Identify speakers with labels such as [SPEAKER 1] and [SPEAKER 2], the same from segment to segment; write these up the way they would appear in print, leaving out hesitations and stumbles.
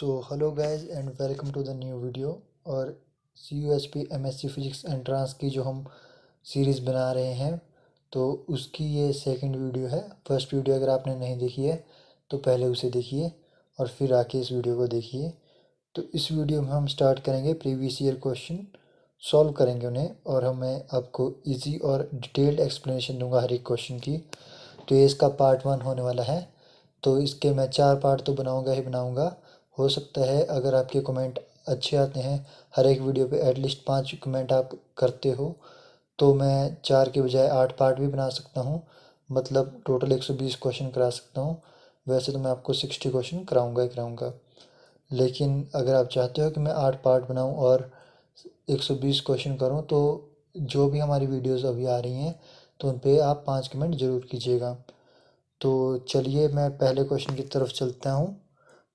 [SPEAKER 1] So hello guys and welcome to the new video. और CUHP MSc physics entrance की जो हम series बना रहे हैं तो उसकी ये सेकंड वीडियो है। फर्स्ट वीडियो अगर आपने नहीं देखी है तो पहले उसे देखिए और फिर आके इस वीडियो को देखिए। तो इस वीडियो में हम स्टार्ट करेंगे प्रीवियस ईयर क्वेश्चन सॉल्व करेंगे उन्हें, और मैं आपको इजी और डिटेल्ड एक्सप्लेनेशन दूंगा हर एक क्वेश्चन की। तो ये इसका पार्ट 1 होने वाला है। तो इसके मैं 4 पार्ट तो बनाऊंगा ही बनाऊंगा। हो सकता है अगर आपके कमेंट अच्छे आते हैं, हर एक वीडियो पे एटलीस्ट 5 कमेंट आप करते हो, तो मैं 4 के बजाय 8 पार्ट भी बना सकता हूँ। मतलब टोटल 120 क्वेश्चन करा सकता हूँ। वैसे तो मैं आपको 60 क्वेश्चन कराऊंगा ही कराऊंगा, लेकिन अगर आप चाहते हो कि मैं 8 पार्ट बनाऊँ और 120 क्वेश्चन करूँ, तो जो भी हमारी वीडियोस अभी आ रही हैं तो उन पे आप 5 कमेंट ज़रूर कीजिएगा। तो चलिए मैं पहले क्वेश्चन की तरफ चलता हूँ।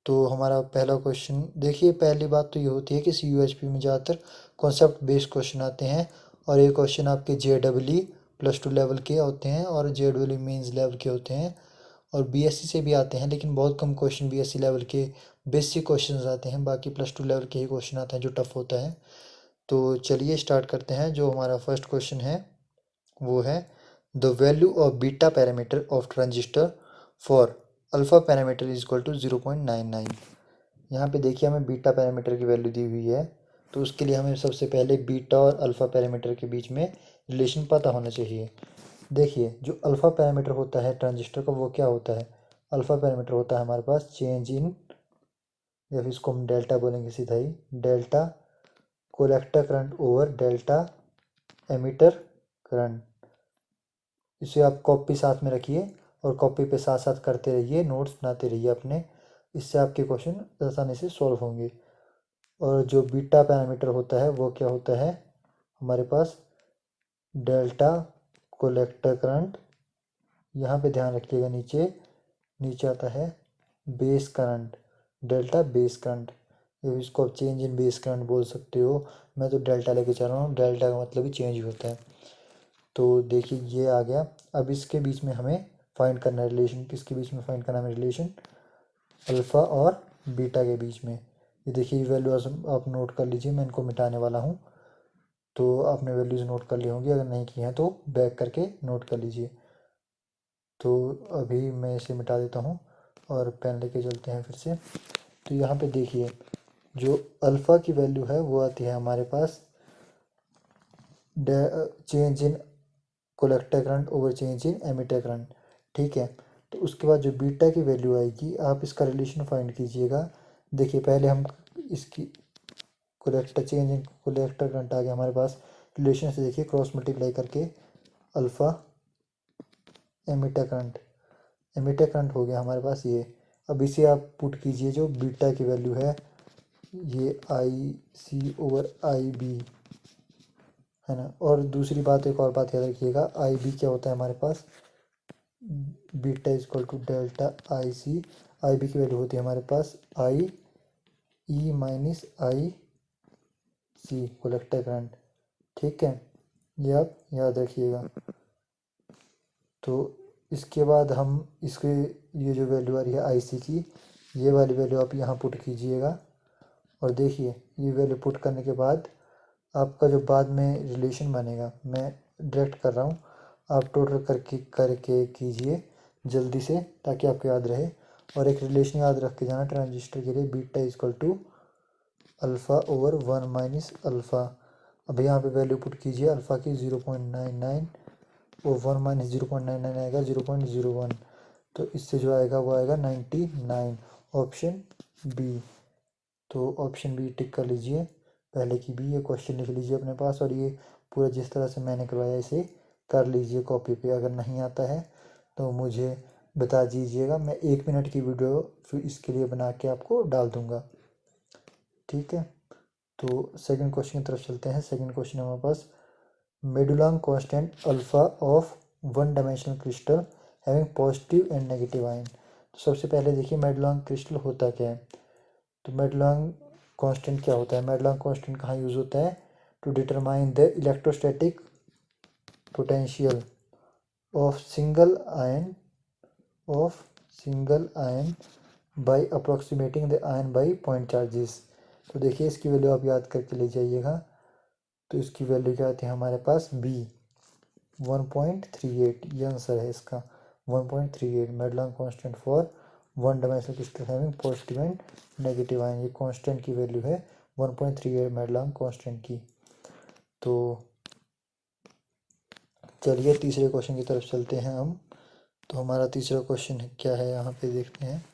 [SPEAKER 1] तो हमारा पहला क्वेश्चन देखिए, पहली बात तो ये होती है कि CUHP में ज़्यादातर कॉन्सेप्ट बेस्ड क्वेश्चन आते हैं, और ये क्वेश्चन आपके JEE +2 लेवल के होते हैं और JEE मेंस लेवल के होते हैं, और BSc से भी आते हैं, लेकिन बहुत कम क्वेश्चन BSc लेवल के बेसिक क्वेश्चन आते हैं। बाकी +2 लेवल के ही क्वेश्चन आते हैं जो टफ होता है। तो चलिए स्टार्ट करते हैं। जो हमारा फर्स्ट क्वेश्चन है वो है the value of beta parameter of transistor for alpha parameter is equal to 0.99। यहाँ पे देखिए हमें बीटा पैरामीटर की वैल्यू दी हुई है, तो उसके लिए हमें सबसे पहले बीटा और अल्फ़ा पैरामीटर के बीच में रिलेशन पता होना चाहिए। देखिए जो अल्फ़ा पैरामीटर होता है ट्रांजिस्टर का वो क्या होता है, अल्फ़ा पैरामीटर होता है हमारे पास चेंज इन, या फिर इसको हम डेल्टा बोलेंगे सीधा ही, delta collector current over delta emitter current. इसे आप कॉपी साथ में रखिए और कॉपी पे साथ साथ करते रहिए, नोट्स बनाते रहिए अपने, इससे आपके क्वेश्चन आसानी से सॉल्व होंगे। और जो बीटा पैरामीटर होता है वो क्या होता है हमारे पास, डेल्टा कोलेक्टर करंट, यहाँ पे ध्यान रखिएगा, नीचे नीचे आता है base current, delta base current. ये इसको आप चेंज इन बेस करंट बोल सकते हो। मैं तो डेल्टा लेके चल रहा हूँ, डेल्टा का मतलब ही चेंज ही होता है। तो देखिए ये आ गया। अब इसके बीच में हमें फाइंड करना है रिलेशन, किसके बीच में फाइंड करना है रिलेशन, अल्फ़ा और बीटा के बीच में। ये देखिए वैल्यू आप नोट कर लीजिए, मैं इनको मिटाने वाला हूँ। तो आपने वैल्यूज़ नोट कर ली होंगी, अगर नहीं की हैं तो बैक करके नोट कर लीजिए। तो अभी मैं इसे मिटा देता हूँ और पेन लेके चलते हैं फिर से। तो यहाँ पे देखिए जो अल्फ़ा की वैल्यू है वो आती है हमारे पास change in collector current over change in emitter current, ठीक है। तो उसके बाद जो बीटा की वैल्यू आएगी, आप इसका रिलेशन फाइंड कीजिएगा। देखिए पहले हम इसकी चेंज इन कोलेक्टर करंट आ गया हमारे पास, रिलेशन से देखिए क्रॉस मल्टीप्लाई करके अल्फ़ा एमिटर करंट हो गया हमारे पास ये। अब इसे आप पुट कीजिए, जो बीटा की वैल्यू है ये IC ओवर IB है ना। और दूसरी बात, एक और बात याद रखिएगा, IB क्या होता है हमारे पास, beta is equal to delta IC। IB की वैल्यू होती है हमारे पास IE minus IC collector current, ठीक है, ये आप याद रखिएगा। तो इसके बाद हम इसके ये जो वैल्यू आ रही है IC की, ये वाली वैल्यू आप यहाँ पुट कीजिएगा। और देखिए ये वैल्यू पुट करने के बाद आपका जो बाद में रिलेशन बनेगा, मैं डायरेक्ट कर रहा हूँ, आप टोटल करके कीजिए जल्दी से ताकि आपको याद रहे। और एक रिलेशन याद रख के जाना ट्रांजिस्टर के लिए, beta is equal to alpha over 1 minus alpha. अब यहाँ पे वैल्यू पुट कीजिए अल्फ़ा की 0.99 और 1 माइनस 0.99 आएगा 0.01। तो इससे जो आएगा वो आएगा 99, ऑप्शन बी। तो ऑप्शन बी टिक कर लीजिए, पहले की भी। ये क्वेश्चन लिख लीजिए अपने पास, और ये पूरा जिस तरह से मैंने करवाया इसे कर लीजिए कॉपी पे। अगर नहीं आता है तो मुझे बता दीजिएगा, मैं 1 मिनट की वीडियो फिर इसके लिए बना के आपको डाल दूँगा, ठीक है। तो सेकंड क्वेश्चन की तरफ चलते हैं। सेकंड क्वेश्चन हमारे पास, Madelung constant alpha of 1 dimensional crystal having positive and negative ion. तो सबसे पहले देखिए मेडुलांग क्रिस्टल होता क्या है। तो मेडुलांग कांस्टेंट क्या होता है, मेडुलांग कांस्टेंट कहाँ यूज़ होता है, to determine the electrostatic potential of single ion by approximating the ion by point charges. तो देखिए इसकी वैल्यू आप याद करके ले जाइएगा। तो इसकी वैल्यू क्या आती है हमारे पास बी 1.38, ये आंसर है इसका 1.38 Madelung constant for one dimensional crystal having positive and negative ion. ये कांस्टेंट की वैल्यू है 1.38 मेडलॉन्ग कांस्टेंट की। तो चलिए तीसरे क्वेश्चन की तरफ चलते हैं हम। तो हमारा तीसरा क्वेश्चन क्या है यहाँ पे देखते हैं।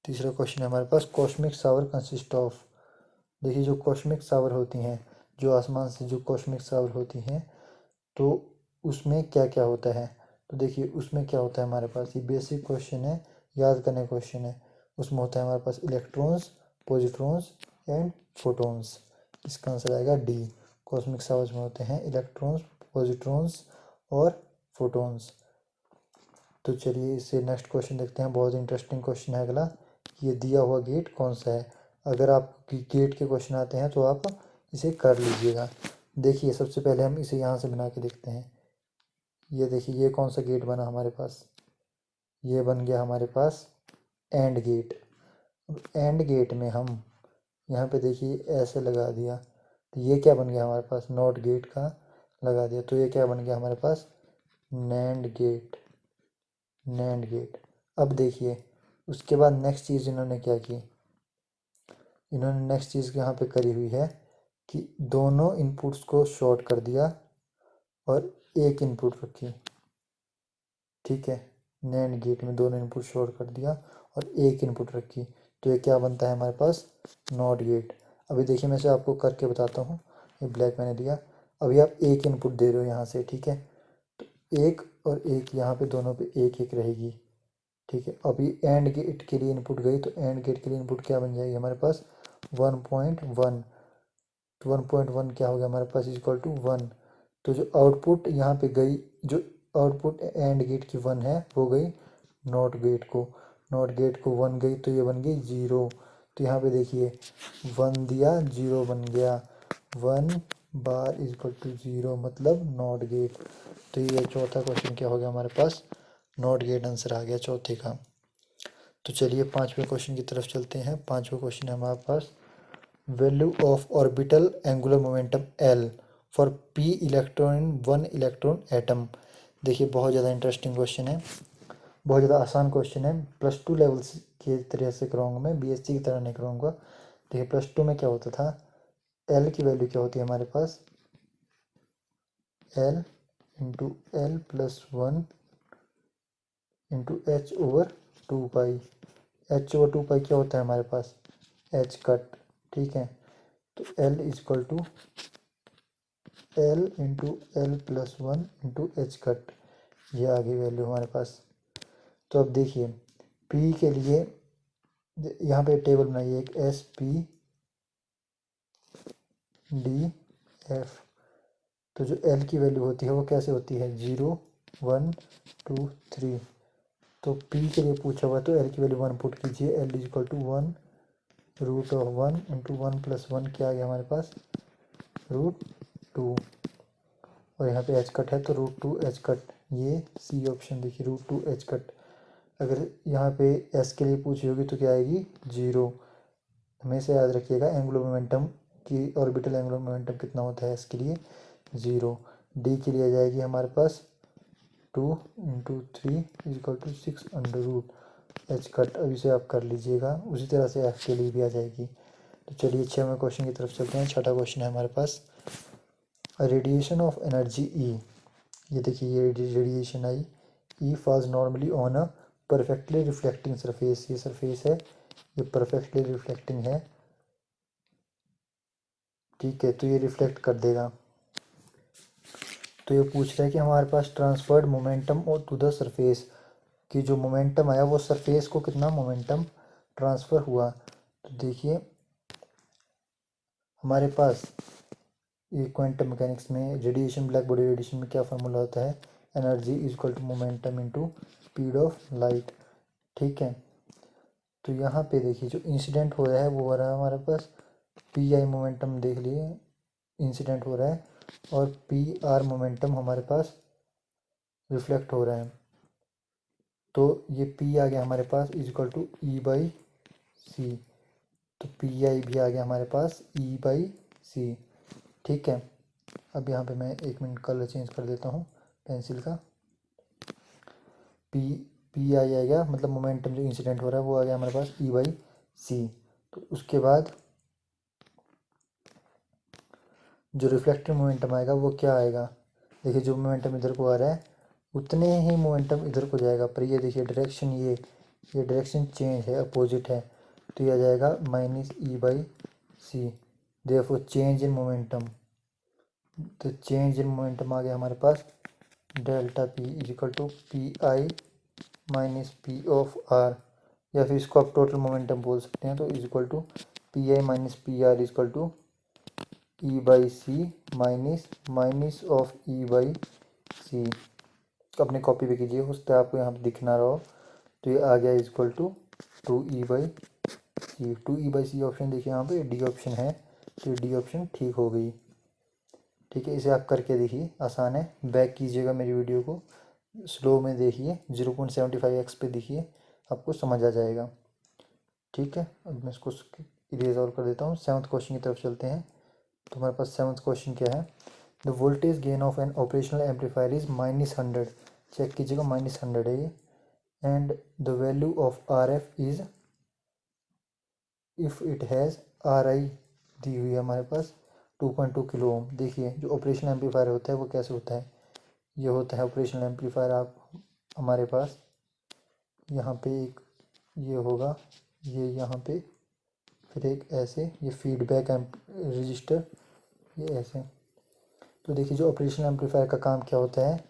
[SPEAKER 1] तीसरा क्वेश्चन है हमारे पास कॉस्मिक शावर कंसिस्ट ऑफ। देखिए जो कॉस्मिक शावर होती हैं, जो आसमान से जो कॉस्मिक शावर होती हैं, तो उसमें क्या क्या होता है। तो देखिए उसमें क्या होता है हमारे पास, ये बेसिक क्वेश्चन है, याद करने क्वेश्चन है। उसमें होता है हमारे पास इलेक्ट्रॉन्स, पॉजिट्रॉन्स एंड फोटॉन्स। इसका आंसर आएगा डी। कॉस्मिक शावर्स में होते हैं इलेक्ट्रॉन्स, पॉजिट्रॉन्स और फोटॉन्स। तो चलिए इससे नेक्स्ट क्वेश्चन देखते हैं। बहुत इंटरेस्टिंग क्वेश्चन है अगला। ये दिया हुआ गेट कौन सा है। अगर आप गेट के क्वेश्चन आते हैं तो आप इसे कर लीजिएगा। देखिए सबसे पहले हम इसे यहाँ से बना के देखते हैं। ये देखिए ये कौन सा गेट बना हमारे पास, ये बन गया हमारे पास एंड गेट। अब एंड गेट में हम यहाँ पे देखिए ऐसे लगा दिया, तो ये क्या बन गया हमारे पास, नॉट गेट का लगा दिया, तो ये क्या बन गया हमारे पास, नैंड गेट। NAND gate. अब देखिए उसके बाद नेक्स्ट चीज़ इन्होंने क्या की, इन्होंने नेक्स्ट चीज़ यहाँ पे करी हुई है कि दोनों इनपुट्स को शॉर्ट कर दिया और एक इनपुट रखी। ठीक है, नैंड गेट में दोनों इनपुट शॉर्ट कर दिया और एक इनपुट रखी, तो ये क्या बनता है हमारे पास, नॉट गेट। अभी देखिए मैं इसे आपको करके बताता हूँ। ये ब्लैक मैंने दिया, अभी आप एक इनपुट दे रहे हो यहाँ से, ठीक है, तो एक और एक यहाँ पे दोनों पे एक एक रहेगी। ठीक है, अभी एंड गेट के लिए इनपुट गई, तो एंड गेट के लिए इनपुट क्या बन जाएगी हमारे पास 1.1। तो 1.1 क्या हो गया हमारे पास, इक्वल टू 1। तो जो आउटपुट यहाँ पे गई, जो आउटपुट एंड गेट की 1 है वो गई नॉट गेट को, नॉट गेट को 1 गई, तो ये बन गई 0। तो यहाँ पे देखिए 1 दिया 0 बन गया, 1 बार इक्वल टू 0 मतलब नॉट गेट। तो ये चौथा क्वेश्चन क्या हो गया हमारे पास, नॉट गेट आंसर आ गया चौथे का। तो चलिए पांचवें क्वेश्चन की तरफ चलते हैं। पांचवें क्वेश्चन है हमारे पास value of orbital angular momentum L for P electron in one electron atom. देखिए बहुत ज़्यादा इंटरेस्टिंग क्वेश्चन है, बहुत ज़्यादा आसान क्वेश्चन है। +2 लेवल्स की तरह से कराऊंगा मैं, बीएससी की तरह नहीं कराऊंगा। देखिए +2 में क्या होता था, एल की वैल्यू क्या होती है हमारे पास, L into L plus 1 into H over 2 pi. H over 2 pi क्या होता है हमारे पास, एच कट। ठीक है, तो L is equal to L into L plus 1 into H cut, ये आ गई वैल्यू हमारे पास। तो अब देखिए पी के लिए यहाँ पे टेबल बनाइए एक, एस पी डी एफ। तो जो एल की वैल्यू होती है वो कैसे होती है, 0 1 2 3। तो पी के लिए पूछा हुआ, तो एल की वैल्यू 1 पुट कीजिए, L is equal to 1 root of 1 into 1 plus 1 क्या आ गया हमारे पास, √2। और यहाँ पे एच कट है तो √2 एच कट, ये सी ऑप्शन देखिए √2 एच कट। अगर यहाँ पे एस के लिए पूछी होगी तो क्या आएगी 0। हमेशा याद रखिएगा एंगुलर मोमेंटम की, ऑर्बिटल एंगुलर मोमेंटम कितना होता है एस के लिए 0। डी के लिए आ जाएगी हमारे पास 2 into 3 is equal to 6 under H cut. अब इसे आप कर लीजिएगा, उसी तरह से एफ के लिए भी आ जाएगी। तो चलिए 6वें क्वेश्चन की तरफ चलते हैं। छठा क्वेश्चन है हमारे पास रेडिएशन ऑफ एनर्जी ई। ये देखिए ये रेडिएशन आई, E falls normally on a perfectly reflecting surface. ये सरफेस है, ये परफेक्टली रिफ्लेक्टिंग है। ठीक है, तो ये रिफ्लेक्ट कर देगा। तो ये पूछ रहा है कि हमारे पास ट्रांसफर्ड मोमेंटम और टू द सरफेस, कि जो मोमेंटम आया वो सरफेस को कितना मोमेंटम ट्रांसफ़र हुआ। तो देखिए हमारे पास ये क्वांटम मैकेनिक्स में रेडिएशन, ब्लैक बॉडी रेडिएशन में क्या फार्मूला होता है, energy is equal to momentum into speed of light. ठीक है, तो यहाँ पे देखिए जो इंसिडेंट हो रहा है वो हो रहा है हमारे पास पी आई मोमेंटम, देख लिए इंसिडेंट हो रहा है, और पी आर मोमेंटम हमारे पास रिफ्लेक्ट हो रहा है। तो ये P आ गया हमारे पास इज इक्वल टू E/C। तो PI भी आ गया हमारे पास E/C। ठीक है, अब यहाँ पे मैं 1 मिनट कलर चेंज कर देता हूँ पेंसिल का। PI आ गया, मतलब मोमेंटम जो इंसिडेंट हो रहा है वो आ गया हमारे पास E/C। तो उसके बाद जो रिफ्लेक्टेड मोमेंटम आएगा वो क्या आएगा, देखिए जो मोमेंटम इधर को आ रहा है उतने ही मोमेंटम इधर को जाएगा, पर ये देखिए डायरेक्शन, ये डायरेक्शन चेंज है, अपोजिट है, तो ये आ जाएगा -E/C। Therefore change in momentum, तो चेंज इन मोमेंटम आ गया हमारे पास delta P is equal to PI minus P of R, या फिर इसको आप टोटल मोमेंटम बोल सकते हैं। तो is equal to PI minus PR is equal to E/C minus of E/C। अपने कॉपी पे कीजिए, उस पर आपको यहाँ पे दिखना रहो। तो ये आ गया is equal to 2E/C। 2E/C option देखिए यहाँ पे डी ऑप्शन है, तो डी ऑप्शन ठीक हो गई। ठीक है, इसे आप करके देखिए, आसान है। बैक कीजिएगा मेरी वीडियो को, स्लो में देखिए, 0.75x पे देखिए, आपको समझ आ जाएगा। ठीक है, अब मैं इसको इरेज और कर देता हूँ। 7th क्वेश्चन की तरफ चलते हैं। तो हमारे पास 7th क्वेश्चन क्या है, the voltage gain of an operational amplifier is -100। Check कीजिएगा, -100 है ये। And the value of RF is if it has RI दी हुई है हमारे पास 2.2 किलो ओम। देखिए जो ऑपरेशनल एम्पलीफायर होता है वो कैसे होता है, ये होता है ऑपरेशनल एम्पलीफायर। आप हमारे पास यहाँ पे एक ये होगा, ये यहाँ पे, फिर एक ऐसे, ये फीडबैक रजिस्टर, ये ऐसे। तो देखिए जो ऑपरेशनल एम्पलीफायर का काम क्या होता है,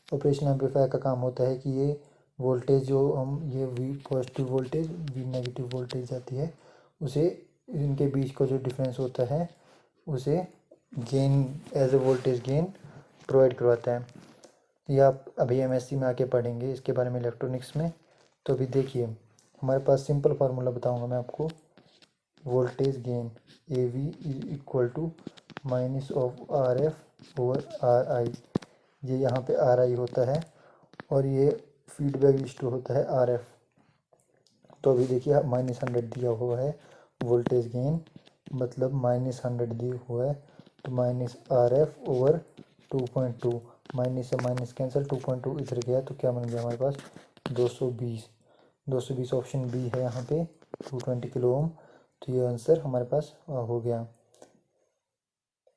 [SPEAKER 1] ऑपरेशनल एम्पलीफायर का काम होता है कि ये वोल्टेज जो हम ये V positive voltage, V negative voltage जाती है, उसे इनके बीच का जो डिफरेंस होता है उसे gain as a voltage gain provide करवाता है। ये आप अभी MSc में आके पढ़ेंगे इसके बारे में, इलेक्ट्रॉनिक्स में। तो अभी देखिए हमारे पास सिंपल फार्मूला बताऊंगा मैं आपको। Voltage gain AV is equal to minus of RF over RI। ये यहाँ पे RI होता है और ये फीडबैक रजिस्टर होता है RF। तो अभी देखिए -100 दिया हुआ है वोल्टेज गेन, मतलब -100 दिया हुआ है, तो -RF ओवर 2.2, माइनस से माइनस कैंसिल, 2.2 इधर गया तो क्या बन गया हमारे पास 220 ऑप्शन बी है यहाँ पे, 220 किलो ओम। तो ये आंसर हमारे पास हो गया।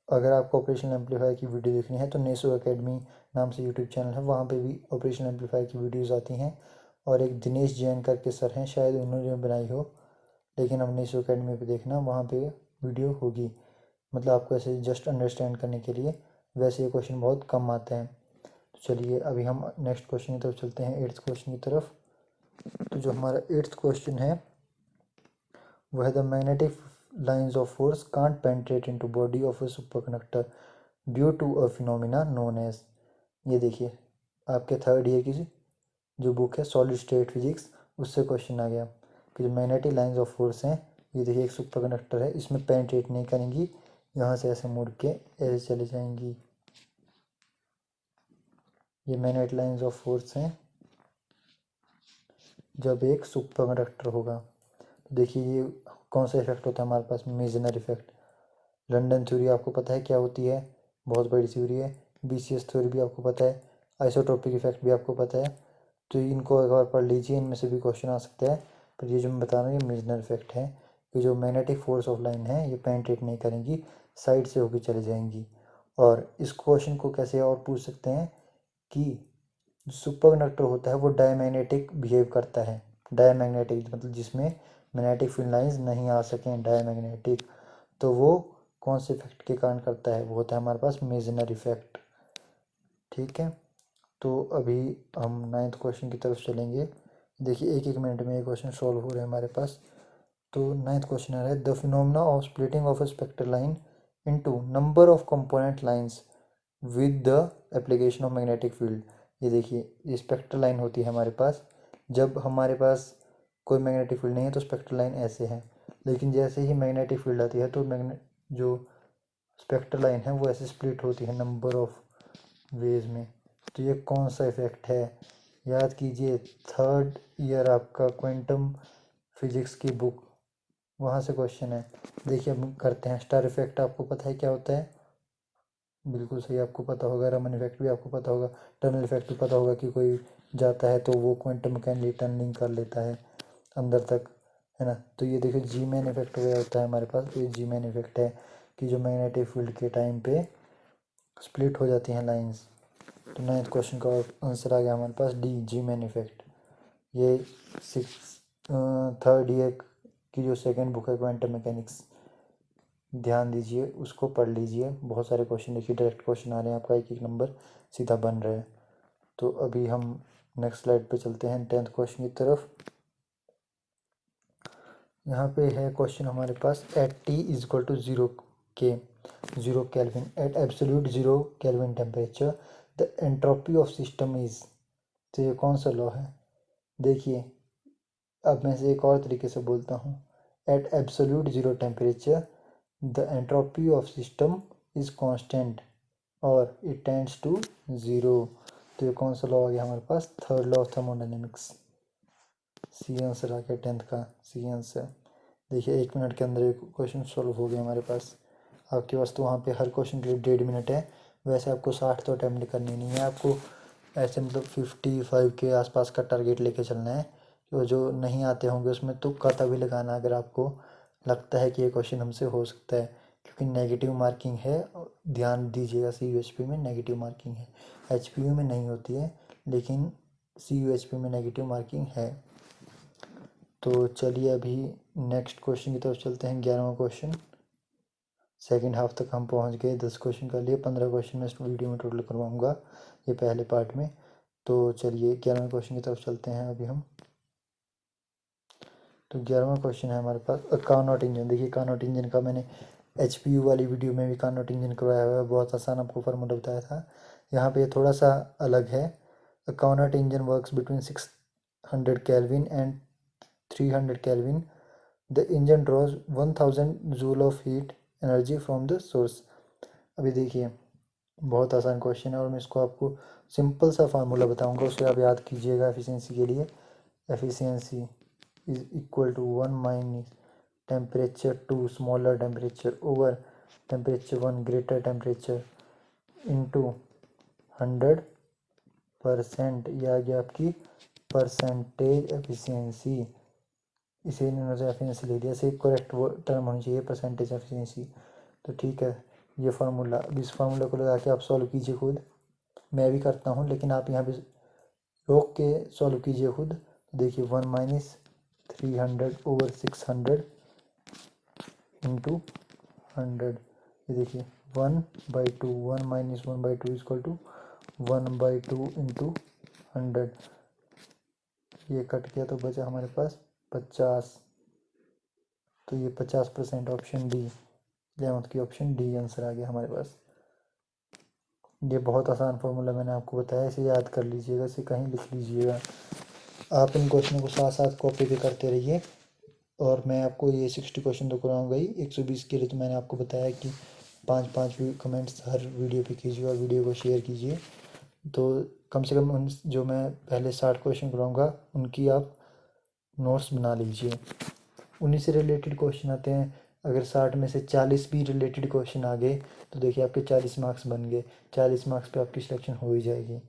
[SPEAKER 1] अगर आपको ऑपरेशनल एम्पलीफायर की वीडियो देखनी है तो नेसो एकेडमी नाम से यूट्यूब चैनल है, वहाँ पे भी ऑपरेशनल एम्पलीफायर की वीडियोस आती हैं। और एक दिनेश जैन करके सर हैं, शायद उन्होंने बनाई हो, लेकिन हम नेसो एकेडमी पे देखना, वहाँ पे वीडियो होगी। मतलब आपको ऐसे जस्ट अंडरस्टैंड करने के लिए, वैसे ये क्वेश्चन बहुत कम आते हैं। तो चलिए अभी हम नेक्स्ट क्वेश्चन की तरफ चलते हैं, 8th क्वेश्चन की तरफ। तो जो हमारा 8th क्वेश्चन है वो है the magnetic lines of force can't penetrate into body of a superconductor due to a phenomena known as. ये देखिए आपके 3rd ईयर की जो बुक है सॉलिड स्टेट फिजिक्स, उससे क्वेश्चन आ गया कि जो मैग्नेटिक लाइन्स ऑफ फोर्स हैं, ये देखिए एक सुपरकंडक्टर है, इसमें पेनिट्रेट नहीं करेंगी, यहाँ से ऐसे मुड़ के ऐसे चली जाएंगी। ये मैग्नेटिक लाइन्स ऑफ फोर्स हैं जब एक सुपरकंडक्टर होगा। तो देखिए ये कौन सा इफेक्ट होता है हमारे पास, मेजनर इफेक्ट। लंदन थ्योरी आपको पता है क्या होती है, बहुत बड़ी थ्योरी है। BCS थ्योरी भी आपको पता है, आइसोट्रोपिक इफेक्ट भी आपको पता है। तो इनको एक बार पढ़ लीजिए, इनमें से भी क्वेश्चन आ सकता है। पर ये जो मैं बता रहा हूँ ये मेजनर इफेक्ट है कि जो मैग्नेटिक फोर्स ऑफ लाइन है ये पेनिट्रेट नहीं करेंगी, साइड से होकर चली जाएंगी। और इस क्वेश्चन को कैसे और पूछ सकते हैं कि सुपर कंडक्टर होता है वो डायमैग्नेटिक बिहेव करता है। डायमैग्नेटिक मतलब जिसमें मैग्नेटिक फील्ड लाइंस नहीं आ सकें, डायमैग्नेटिक। तो वो कौन से इफेक्ट के कारण करता है, वो होता है हमारे पास मेजनर इफेक्ट। ठीक है, तो अभी हम 9th क्वेश्चन की तरफ चलेंगे। देखिए 1-1 मिनट में ये क्वेश्चन सॉल्व हो रहे हैं हमारे पास। तो 9th क्वेश्चन आ रहा है the phenomena of splitting of a spectral line into number of component lines with the application of magnetic field. ये देखिए ये स्पेक्ट्रल लाइन होती है हमारे पास, जब हमारे पास कोई मैग्नेटिक फील्ड नहीं है तो स्पेक्ट्रल लाइन ऐसे है, लेकिन जैसे ही मैग्नेटिक फील्ड आती है तो जो स्पेक्ट्रल लाइन है वो ऐसे स्प्लिट होती है नंबर ऑफ वेज में। तो ये कौन सा इफेक्ट है, याद कीजिए, 3rd ईयर आपका क्वांटम फिजिक्स की बुक, वहाँ से क्वेश्चन है। देखिए अब करते हैं। स्टार इफेक्ट आपको पता है क्या होता है? बिल्कुल सही, आपको पता होगा। रमन इफेक्ट भी आपको पता होगा। टनल इफेक्ट भी पता होगा कि कोई जाता है तो वो क्वांटम मैकेनिकली टनलिंग कर लेता है अंदर तक, है ना। तो ये देखिए जी मैन इफेक्ट वगैरह होता है हमारे पास। तो ये जी मैन इफेक्ट है कि जो मैग्नेटिक फील्ड के टाइम पे स्प्लिट हो जाती हैं लाइंस। तो 9th क्वेश्चन का आंसर आ गया हमारे पास डी, जी मैन इफेक्ट। ये 3rd ईयर की जो सेकेंड बुक है क्वांटम मैकेनिक्स, ध्यान दीजिए, उसको पढ़ लीजिए। बहुत सारे क्वेश्चन देखिए, डायरेक्ट क्वेश्चन आ रहे हैं, आपका एक एक नंबर सीधा बन रहा है। तो अभी हम नेक्स्ट स्लाइड पे चलते हैं 10th क्वेश्चन की तरफ। यहाँ पे है क्वेश्चन हमारे पास, at T is equal to 0 kelvin at absolute 0 kelvin temperature the entropy of system is. तो ये कौन सा लॉ है? देखिए अब मैं से एक और तरीके से बोलता हूँ। At absolute 0 temperature the entropy of system is constant और इट टेंड्स टू 0। तो ये कौन सा लॉ आ गया हमारे पास? 3rd law of thermodynamics. C answer आ गया 10th का, सी आंसर। देखिए 1 मिनट के अंदर एक क्वेश्चन सॉल्व हो गया हमारे पास। आपके पास तो वहाँ पे हर क्वेश्चन के लिए 1.5 मिनट है। वैसे आपको 60 तो अटैम्प्ट करनी नहीं है, आपको ऐसे मतलब 55 के आसपास का टारगेट लेके चलना है। तो जो नहीं आते होंगे उसमें तुक्का तभी लगाना अगर आपको लगता है कि ये क्वेश्चन हमसे हो सकता है, क्योंकि नेगेटिव मार्किंग है। ध्यान दीजिएगा, CUHP में नेगेटिव मार्किंग है, HPU में नहीं होती है, लेकिन CUHP में नेगेटिव मार्किंग है। तो चलिए अभी नेक्स्ट क्वेश्चन की तरफ चलते हैं। 11वां क्वेश्चन। सेकेंड हाफ तक हम पहुंच गए। 10 क्वेश्चन कर लिए, 15 क्वेश्चन मैं इस वीडियो में टोटल करवाऊंगा ये पहले पार्ट में। तो चलिए 11वें क्वेश्चन की तरफ चलते हैं अभी हम। तो 11वां क्वेश्चन है हमारे पास, कार्नोट इंजन। देखिए कार्नोट इंजन का मैंने HPU वाली वीडियो में भी कार्नोट इंजन करवाया हुआ है, बहुत आसान आपको फार्मूला बताया था। यहाँ पे थोड़ा सा अलग है। Carnot engine works between 600 kelvin and 300 kelvin. The engine draws 1000 joule of heat energy from the source. अभी देखिए बहुत आसान क्वेश्चन है और मैं इसको आपको सिंपल सा फार्मूला बताऊंगा, उसे आप याद कीजिएगा एफिशिएंसी के लिए। Efficiency is equal to 1 minus temperature 2 smaller temperature over temperature 1 greater temperature into 100%। ये आ गया आपकी परसेंटेज एफिशिएंसी। इसे इन्होंने एफिशिएंसी ले दिया, इसे करेक्ट टर्म होनी चाहिए परसेंटेज एफिशिएंसी। तो ठीक है, ये फार्मूला, इस फार्मूला को लगा के आप सॉल्व कीजिए खुद। मैं भी करता हूँ लेकिन आप यहाँ पे रोक के सॉल्व कीजिए खुद। देखिए 1 माइनस 300 ओवर 600 इंटू 100। ये देखिए 1/2, 1 माइनस 1/2 इजक्वल टू 1/2 इंटू 100। ये कट गया तो बचा हमारे पास 50। तो ये 50% ऑप्शन डी, 11th की ऑप्शन डी आंसर आ गया हमारे पास। ये बहुत आसान फार्मूला मैंने आपको बताया, इसे याद कर लीजिएगा, इसे कहीं लिख लीजिएगा। आप इन क्वेश्चनों को साथ साथ कॉपी भी करते रहिए। और मैं आपको ये 60 क्वेश्चन तो कराऊंगा ही, 120 के लिए तो मैंने आपको बताया कि 5-5 कमेंट्स हर वीडियो पे कीजिए और वीडियो को शेयर कीजिए। तो कम से कम उन जो मैं पहले 60 क्वेश्चन कराऊंगा उनकी आप नोट्स बना लीजिए। उन्हीं से रिलेटेड क्वेश्चन आते हैं। अगर 60 में से 40 भी रिलेटेड क्वेश्चन आ गए तो देखिए आपके 40 मार्क्स बन गए। 40 मार्क्स पे आपकी सिलेक्शन हो ही जाएगी।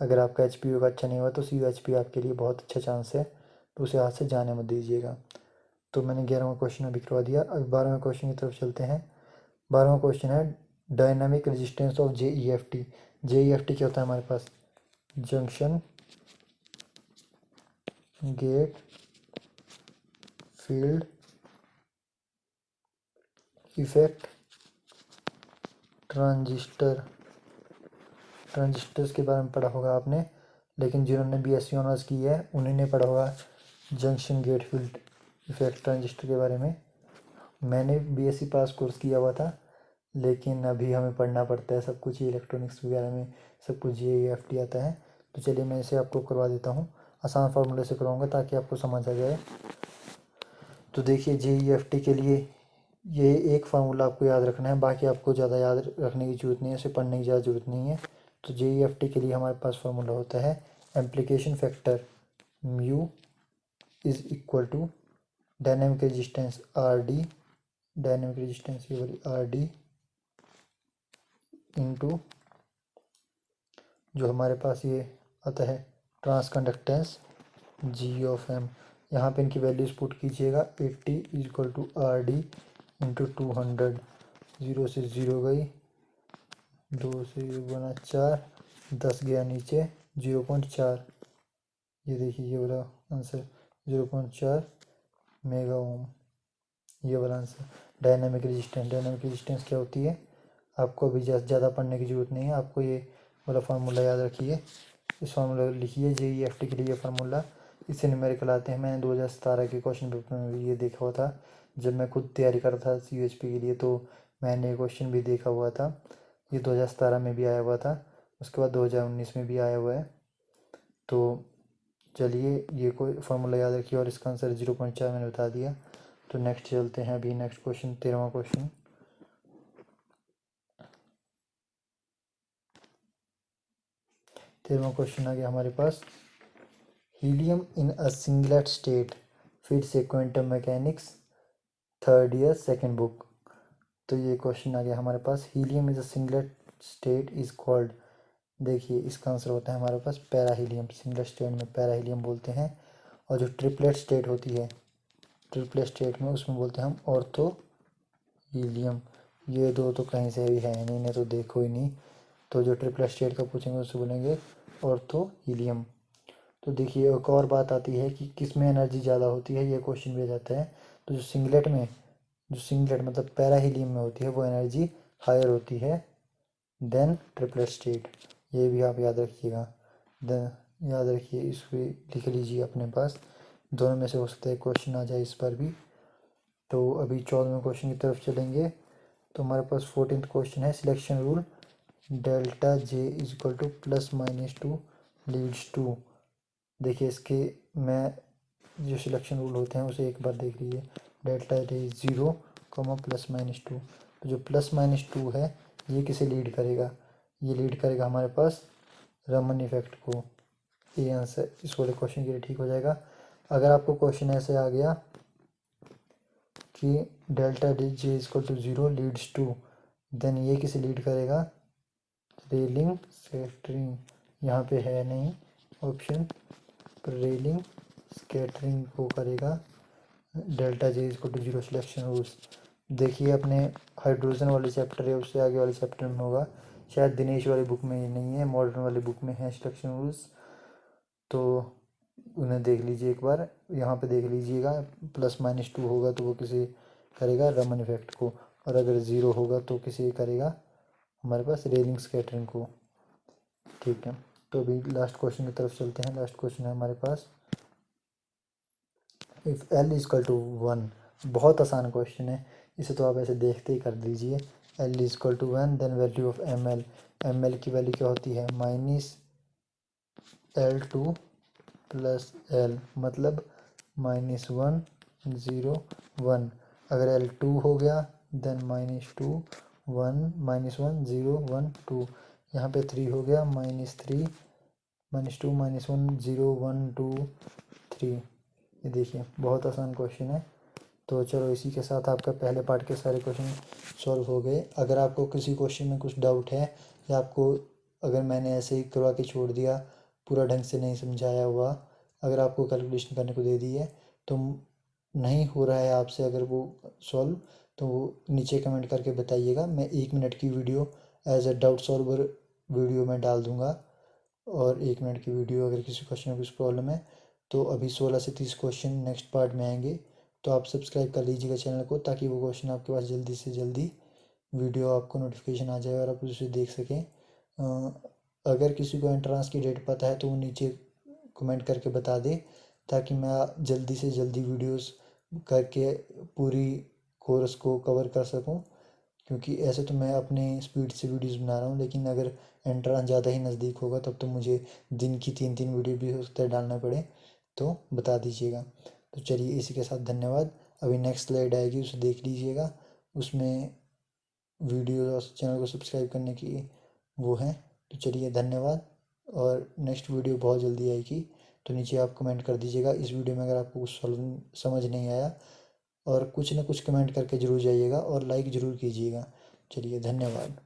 [SPEAKER 1] अगर आपका HPU का अच्छा नहीं हुआ तो CUHP आपके लिए बहुत अच्छा चांस है, तो उसे हाथ से जाने मत दीजिएगा। तो मैंने 11वां क्वेश्चन अभी करवा दिया। अब 12वें क्वेश्चन की तरफ चलते हैं। 12वां क्वेश्चन है dynamic resistance of JEFT। JEFT क्या होता है हमारे पास? Junction gate field effect transistors के बारे में पढ़ा होगा आपने, लेकिन जिन्होंने BSc ऑनर्स की है उन्हीं ने पढ़ा होगा junction gate field effect transistor के बारे में। मैंने BSc पास कोर्स किया हुआ था, लेकिन अभी हमें पढ़ना पड़ता है सब कुछ, इलेक्ट्रॉनिक्स वगैरह में सब कुछ JEFT आता है। तो चलिए मैं इसे आपको करवा देता हूँ, आसान फार्मूले से करवाऊँगा ताकि आपको समझ आ जाए। तो देखिए JEFT के लिए ये एक फार्मूला आपको याद रखना है, बाकी आपको ज़्यादा याद रखने की ज़रूरत नहीं है, इसे पढ़ने की ज़्यादा ज़रूरत नहीं है। तो JEFT के लिए हमारे पास फार्मूला होता है application factor mu is equal to dynamic resistance R D, dynamic resistance ये वाली आर डी इंटू जो हमारे पास ये आता है transconductance G of M. यहाँ पे इनकी वैल्यूज पुट कीजिएगा। 80 is equal to R D into 200। 0 से 0 गई, 2 से 1 बना 4, 10 गया नीचे, 0.4। ये देखिए ये वाला आंसर 0.4 मेगा ओम, ये वाला आंसर। डायनामिक रेजिस्टेंस क्या होती है आपको अभी ज़्यादा पढ़ने की ज़रूरत नहीं है, आपको ये वाला फार्मूला याद रखिए। इस फार्मूला लिखिए, JEFT के लिए ये फार्मूला, इससे न्यूमेरिकल आते हैं। मैंने 2017 के क्वेश्चन पेपर में भी ये देखा हुआ था, जब मैं खुद तैयारी कर रहा था CUHP के लिए, तो मैंने ये क्वेश्चन भी देखा हुआ था। ये 2017 में भी आया हुआ था, उसके बाद 2019 में भी आया हुआ है। तो चलिए ये कोई फार्मूला याद रखिए, और इसका आंसर 0.4 मैंने बता दिया। तो नेक्स्ट चलते हैं अभी, नेक्स्ट क्वेश्चन 13वां क्वेश्चन। क्वेश्चन आ गया हमारे पास, हीलियम इन अ सिंगलेट स्टेट, फिर से quantum mechanics, 3rd year 2nd book. तो ये क्वेश्चन आ गया हमारे पास, helium is a singlet state is called. देखिए इसका आंसर होता है हमारे पास पैरा हीलियम। सिंगलेट स्टेट में पैरा हीलियम बोलते हैं, और जो ट्रिपलेट स्टेट होती है, ट्रिपलेट स्टेट में उसमें बोलते हैं हम ऑर्थो हीलियम। ये दो तो कहीं से भी है नहीं, इन्हें तो देखो ही नहीं। तो जो ट्रिपलेट स्टेट का पूछेंगे उससे बोलेंगे ऑर्थो हीलियम। तो देखिए एक और बात आती है कि किस में एनर्जी ज़्यादा होती है, ये क्वेश्चन भी आ जाता है। तो जो सिंगलेट मतलब पैरा हीलियम में होती है, वो एनर्जी हायर होती है देन ट्रिपलेट स्टेट। ये भी आप याद रखिएगा, याद रखिए, इसको लिख लीजिए अपने पास। दोनों में से हो सकता है क्वेश्चन आ जाए इस पर भी। तो अभी 14वें क्वेश्चन की तरफ चलेंगे। तो हमारे पास 14th क्वेश्चन है, selection rule delta J is equal to +-2 leads to. देखिए इसके मैं जो सिलेक्शन रूल होते हैं उसे एक बार देख लीजिए। Delta J 0, +-2। तो जो +-2 है ये किसे लीड करेगा, ये लीड करेगा हमारे पास रमन इफेक्ट को। ये आंसर इस वाले क्वेश्चन के लिए ठीक हो जाएगा। अगर आपको क्वेश्चन ऐसे आ गया कि delta J equal to 0 leads to, then ये किसे लीड करेगा, रेलिंग स्कैटरिंग। यहाँ पे है नहीं ऑप्शन, पर रेलिंग स्कैटरिंग को करेगा delta J equal to 0 selection rules. देखिए अपने हाइड्रोजन वाले चैप्टर है, उससे आगे वाले चैप्टर में होगा शायद, दिनेश वाली बुक में ये नहीं है, मॉडर्न वाली बुक में है सिलेक्शन रूल्स। तो उन्हें देख लीजिए एक बार, यहाँ पे देख लीजिएगा। +-2 होगा तो वो किसे करेगा, रमन इफेक्ट को, और अगर 0 होगा तो किसे करेगा हमारे पास रेलिंग स्कैटरिंग को। ठीक है, तो अभी लास्ट क्वेश्चन की तरफ चलते हैं। लास्ट क्वेश्चन है हमारे पास, इफ़ L इक्वल टू 1। बहुत आसान क्वेश्चन है, इसे तो आप ऐसे देखते ही कर दीजिए। L equal to 1 then value of ml की वैल्यू क्या होती है, -L2 + L, मतलब -1 0 1। अगर L2 हो गया देन -2 1 -1 0 1 2। यहाँ पे 3 हो गया -3 -2 -1 0 1 2 3। ये देखिए बहुत आसान क्वेश्चन है। तो चलो इसी के साथ आपका पहले पार्ट के सारे क्वेश्चन सॉल्व हो गए। अगर आपको किसी क्वेश्चन में कुछ डाउट है, या आपको अगर मैंने ऐसे ही करवा के छोड़ दिया, पूरा ढंग से नहीं समझाया हुआ, अगर आपको कैलकुलेशन करने को दे दी है तो नहीं हो रहा है आपसे अगर वो सॉल्व, तो वो नीचे कमेंट करके बताइएगा। मैं 1 मिनट की video as a doubt solver video में डाल दूँगा, और 1 मिनट की वीडियो अगर किसी क्वेश्चन में कुछ प्रॉब्लम है। तो अभी 16 से 30 क्वेश्चन नेक्स्ट पार्ट में आएंगे, तो आप सब्सक्राइब कर लीजिएगा चैनल को, ताकि वो क्वेश्चन आपके पास जल्दी से जल्दी वीडियो आपको नोटिफिकेशन आ जाए और आप उसे देख सकें। अगर किसी को एंट्रेंस की डेट पता है तो वो नीचे कमेंट करके बता दे, ताकि मैं जल्दी से जल्दी वीडियोस करके पूरी कोर्स को कवर कर सकूं। क्योंकि ऐसे तो मैं अपने स्पीड से वीडियोस बना रहा हूँ, लेकिन अगर एंट्रेंस ज़्यादा ही नज़दीक होगा तब तो मुझे दिन की 3-3 वीडियो भी हो सकता है डालना पड़े, तो बता दीजिएगा। तो चलिए इसी के साथ धन्यवाद। अभी नेक्स्ट स्लाइड आएगी, उसे देख लीजिएगा, उसमें वीडियो और चैनल को सब्सक्राइब करने की वो है। तो चलिए धन्यवाद, और नेक्स्ट वीडियो बहुत जल्दी आएगी। तो नीचे आप कमेंट कर दीजिएगा इस वीडियो में अगर आपको कुछ सॉल्व समझ नहीं आया, और कुछ ना कुछ कमेंट करके ज़रूर जाइएगा और लाइक ज़रूर कीजिएगा। चलिए, धन्यवाद।